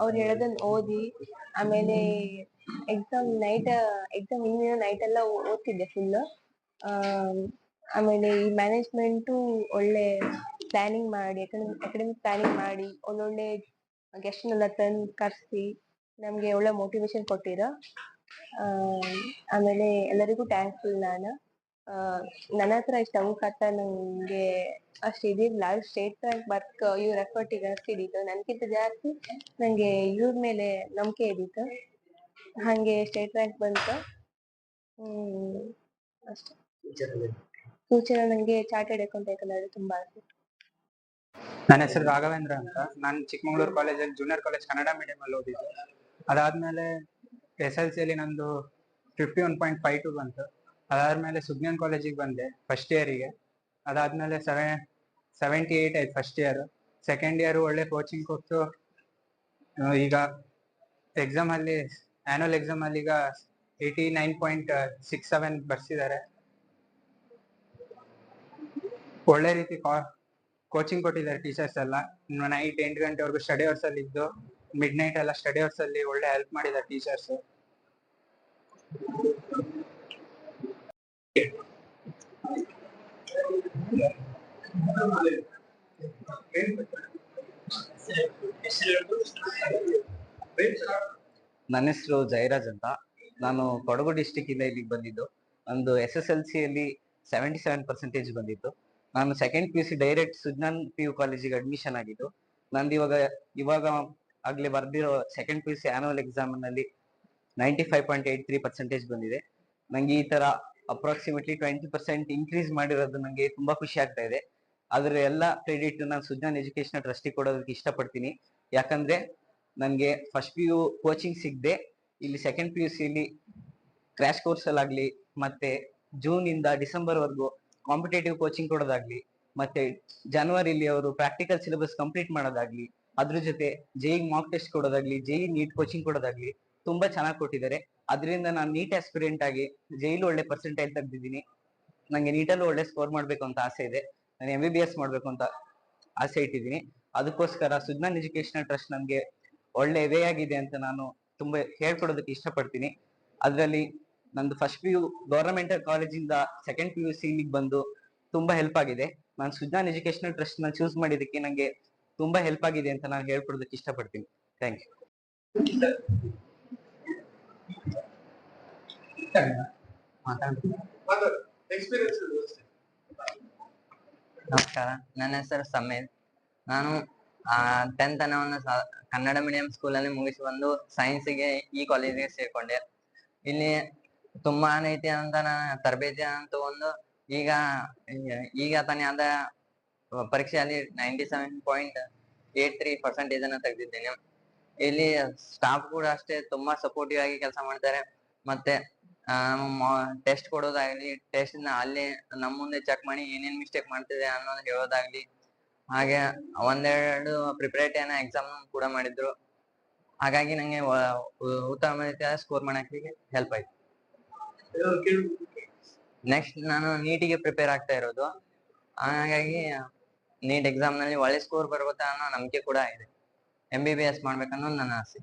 ಅವ್ರು ಹೇಳೋದನ್ನ ಓದಿ, ಆಮೇಲೆ ಎಕ್ಸಾಮ್ ಹಿಂದಿನ ನೈಟ್ ಎಲ್ಲ ಓದ್ತಿದ್ದೆ ಫುಲ್. ಆಮೇಲೆ ಈ ಮ್ಯಾನೇಜ್ಮೆಂಟು ಒಳ್ಳೆ ಪ್ಲಾನಿಂಗ್ ಮಾಡಿ, ಅಕಾಡೆಮಿಕ್ ಪ್ಲಾನಿಂಗ್ ಮಾಡಿ, ಒಳ್ಳೊಳ್ಳೆ ಗೆಸ್ಟ್ನೆಲ್ಲ ತಂದು ಕರ್ಸಿ ನಮ್ಗೆ ಒಳ್ಳೆ ಮೋಟಿವೇಶನ್ ಕೊಟ್ಟಿರ. ಆಮೇಲೆ ಎಲ್ಲರಿಗೂ ಥ್ಯಾಂಕ್ಫುಲ್ ನಾನು. ನನ್ನ ಹತ್ರ ಇಷ್ಟ ಅವಕಾಶ ನಂಗೆ ಅಷ್ಟು ಇದಿಲ್ಲ. ಸ್ಟೇಟ್ ರ್ಯಾಂಕ್ ಬರ್ಕ್ ಇವ್ರ ಎಫರ್ಟಿಗೆ ಅಷ್ಟು ಹಿಡಿತು. ನನ್ಗಿಂತ ಜಾಸ್ತಿ ನಂಗೆ ಇವ್ರ ಮೇಲೆ ನಂಬಿಕೆ ಇದ್ದಿತ್ತು. ಹಂಗೆ ಸ್ಟೇಟ್ ರ್ಯಾಂಕ್ ಬಂತು. ಅಷ್ಟೇ. ಫ್ಯೂಚರ್ ನಂಗೆ ಚಾರ್ಟೆಡ್ ಅಕೌಂಟೆಂಟ್ ಅಂದ್ರೆ ತುಂಬಾ ಆಸೆ. ನನ್ನ ಹೆಸರು ರಾಘವೇಂದ್ರ ಅಂತ. ನಾನು ಚಿಕ್ಕಮಗಳೂರು ಕಾಲೇಜಲ್ಲಿ ಜೂನಿಯರ್ ಕಾಲೇಜ್ ಕನ್ನಡ ಮೀಡಿಯಂ ಅಲ್ಲಿ ಓದಿದ್ದು. ಅದಾದ್ಮೇಲೆ SLC ಅಲ್ಲಿ ನಂದು 51.52 ಬಂತು. ಅದಾದ್ಮೇಲೆ ಸುಜ್ಞಾನ್ ಕಾಲೇಜಿಗೆ ಬಂದೆ ಫಸ್ಟ್ ಇಯರಿಗೆ. ಅದಾದ್ಮೇಲೆ 78 ಆಯ್ತು ಫಸ್ಟ್ ಇಯರ್. ಸೆಕೆಂಡ್ ಇಯರ್ ಒಳ್ಳೆ ಕೋಚಿಂಗ್ ಕೊಟ್ಟು ಈಗ ಎಕ್ಸಾಮ್ ಅಲ್ಲಿ ಆನ್ಯುವಲ್ ಎಕ್ಸಾಮ್ ಅಲ್ಲಿ ಈಗ 89.67 ಬರ್ಸಿದ್ದಾರೆ. ಒಳ್ಳೆ ರೀತಿ ಕೋಚಿಂಗ್ ಕೊಟ್ಟಿದ್ದಾರೆ ಟೀಚರ್ಸ್ ಎಲ್ಲ. ನೈಟ್ 8 ಗಂಟೆವರೆಗೂ ಸ್ಟಡಿ ಅವರ್ಸ್ ಅಲ್ಲಿ ಇದ್ದು, ಮಿಡ್ ನೈಟ್ ಎಲ್ಲ ಸ್ಟಡಿ ಅವರ್ಸ್ ಅಲ್ಲಿ ಒಳ್ಳೆ ಹೆಲ್ಪ್ ಮಾಡಿದ್ದಾರೆ ಟೀಚರ್ಸ್. ನನ್ನ ಹೆಸರು ಜಯರಾಜ್ ಅಂತ. ನಾನು ಕೊಡಗು ಡಿಸ್ಟಿಕ್ ಇಂದ ಇಲ್ಲಿಗೆ ಬಂದಿದ್ದು. ನಂದು SSLC ಅಲ್ಲಿ 77% ಬಂದಿತ್ತು. ನಾನು second PUC direct Sujnan PU ಕಾಲೇಜಿಗೆ ಅಡ್ಮಿಷನ್ ಆಗಿದ್ದು. ನಂದು ಇವಾಗ ಆಗ್ಲೇ ಬರ್ದಿರೋ ಸೆಕೆಂಡ್ PUC ಆನ್ಯುವಲ್ ಎಕ್ಸಾಮ್ ನಲ್ಲಿ 95.83% ಬಂದಿದೆ. ನಂಗೆ ಈ ತರ ಅಪ್ರಾಕ್ಸಿಮೇಟ್ಲಿ 20% ಇನ್ಕ್ರೀಸ್ ಮಾಡಿರೋದು ನಂಗೆ ತುಂಬಾ ಖುಷಿ ಆಗ್ತಾ ಇದೆ. ಅದ್ರ ಎಲ್ಲ ಕ್ರೆಡಿಟ್ ನಾನು ಸುಜ್ಞಾನ್ ಎಜುಕೇಶನಲ್ ಟ್ರಸ್ಟಿಗೆ ಕೊಡೋದಕ್ಕೆ ಇಷ್ಟಪಡ್ತೀನಿ. ಯಾಕಂದ್ರೆ ನನ್ಗೆ ಫಸ್ಟ್ PU ಕೋಚಿಂಗ್ ಸಿಗದೆ ಇಲ್ಲಿ ಸೆಕೆಂಡ್ PUC ಇಲ್ಲಿ ಕ್ರಾಶ್ ಕೋರ್ಸ್ ಅಲ್ಲಾಗ್ಲಿ, ಮತ್ತೆ ಜೂನ್ ಇಂದ ಡಿಸೆಂಬರ್ ವರೆಗೂ ಕಾಂಪಿಟೇಟಿವ್ ಕೋಚಿಂಗ್ ಕೊಡೋದಾಗ್ಲಿ, ಮತ್ತೆ ಜನವರಿಲಿ ಅವರು ಪ್ರಾಕ್ಟಿಕಲ್ ಸಿಲೆಬಸ್ ಕಂಪ್ಲೀಟ್ ಮಾಡೋದಾಗ್ಲಿ, ಅದ್ರ ಜೊತೆ JEE ಮಾಕ್ ಟೆಸ್ಟ್ ಕೊಡೋದಾಗ್ಲಿ, JEE ನೀಟ್ ಕೋಚಿಂಗ್ ಕೊಡೋದಾಗ್ಲಿ ತುಂಬಾ ಚೆನ್ನಾಗಿ ಕೊಟ್ಟಿದ್ದಾರೆ. ಅದರಿಂದ ನಾನು ನೀಟ್ ಆಸ್ಪಿರೆಂಟ್ ಆಗಿ JEE ಒಳ್ಳೆ ಪರ್ಸೆಂಟೇಜ್ ತೆಗ್ದಿದ್ದೀನಿ. ನಂಗೆ ನೀಟಲ್ಲೂ ಒಳ್ಳೆ ಸ್ಕೋರ್ ಮಾಡ್ಬೇಕು ಅಂತ ಆಸೆ ಇದೆ. ನಾನು MBBS ಮಾಡ್ಬೇಕು ಅಂತ ಆಸೆ ಇಟ್ಟಿದ್ದೀನಿ. ಅದಕ್ಕೋಸ್ಕರ ಸುಜ್ಞಾನ್ ಎಜುಕೇಶನಲ್ ಟ್ರಸ್ಟ್ ನಮ್ಗೆ ಒಳ್ಳೆ ವೇ ಆಗಿದೆ ಅಂತ ನಾನು ತುಂಬಾ ಹೇಳ್ಕೊಡೋದಕ್ಕೆ ಇಷ್ಟಪಡ್ತೀನಿ. ಅದರಲ್ಲಿ ನಂದು ಫಸ್ಟ್ PU ಗವರ್ನಮೆಂಟಲ್ ಕಾಲೇಜಿಂದ ಸೆಕೆಂಡ್ PUC ಇಲ್ಲಿಗೆ ಬಂದು ತುಂಬಾ ಹೆಲ್ಪ್ ಆಗಿದೆ. ನಾನು ಸುಜ್ಞಾನ್ ಎಜುಕೇಶನಲ್ ಟ್ರಸ್ಟ್ ನ ಚೂಸ್ ಮಾಡಿದಕ್ಕೆ ನಂಗೆ ತುಂಬಾ ಹೆಲ್ಪ್ ಆಗಿದೆ ಅಂತ ನಾನು ಹೇಳ್ಕೊಡೋದಕ್ಕೆ ಇಷ್ಟಪಡ್ತೀನಿ. Thank you. ನಮಸ್ಕಾರ, ನನ್ನ ಹೆಸರು ಸಮೀರ್. ನಾನು 10th ಅನ್ನವನ್ನು ಕನ್ನಡ ಮೀಡಿಯಂ ಸ್ಕೂಲಲ್ಲಿ ಮುಗಿಸಿ ಬಂದು ಸೈನ್ಸಿಗೆ ಈ ಕಾಲೇಜಿಗೆ ಸೇರ್ಕೊಂಡೆ. ಇಲ್ಲಿ ತುಂಬಾ ರೀತಿಯಾದಂತ ತರಬೇತಿಯನ್ನು ತಗೊಂಡು ಈಗ ತಾನೇ ಆದ ಪರೀಕ್ಷೆಯಲ್ಲಿ 97.83% ಅನ್ನು ತೆಗೆದಿದ್ದೇನೆ. ಇಲ್ಲಿ ಸ್ಟಾಫ್ ಕೂಡ ಅಷ್ಟೇ ತುಂಬಾ ಸಪೋರ್ಟಿವ್ ಆಗಿ ಕೆಲಸ ಮಾಡ್ತಾರೆ. ಮತ್ತೆ ಟೆಸ್ಟ್ ಕೊಡೋದಾಗ್ಲಿ, ಟೆಸ್ಟ್ ಅಲ್ಲಿ ನಮ್ಮ ಮುಂದೆ ಚೆಕ್ ಮಾಡಿ ಏನೇನ್ ಮಿಸ್ಟೇಕ್ ಮಾಡ್ತಿದೆ ಅನ್ನೋದು ಹೇಳೋದಾಗ್ಲಿ, ಹಾಗೆ ಒಂದೆರಡು ಪ್ರಿಪರೇಟರಿ ಎಕ್ಸಾಮ್ ಕೂಡ ಮಾಡಿದ್ರು. ಹಾಗಾಗಿ ನಂಗೆ ಉತ್ತಮ ರೀತಿಯಾದ ಸ್ಕೋರ್ ಮಾಡಕ್ಕೆ ಹೆಲ್ಪ್ ಆಯ್ತು. ನೆಕ್ಸ್ಟ್ ನಾನು ನೀಟಿಗೆ ಪ್ರಿಪೇರ್ ಆಗ್ತಾ ಇರೋದು, ಹಾಗಾಗಿ ನೀಟ್ ಎಕ್ಸಾಮ್ ನಲ್ಲಿ ಒಳ್ಳೆ ಸ್ಕೋರ್ ಬರುತ್ತೆ ಅನ್ನೋ ನಂಬಿಕೆ ಕೂಡ ಇದೆ. MBBS ಮಾಡ್ಬೇಕನ್ನೋದು ನನ್ನ ಆಸೆ.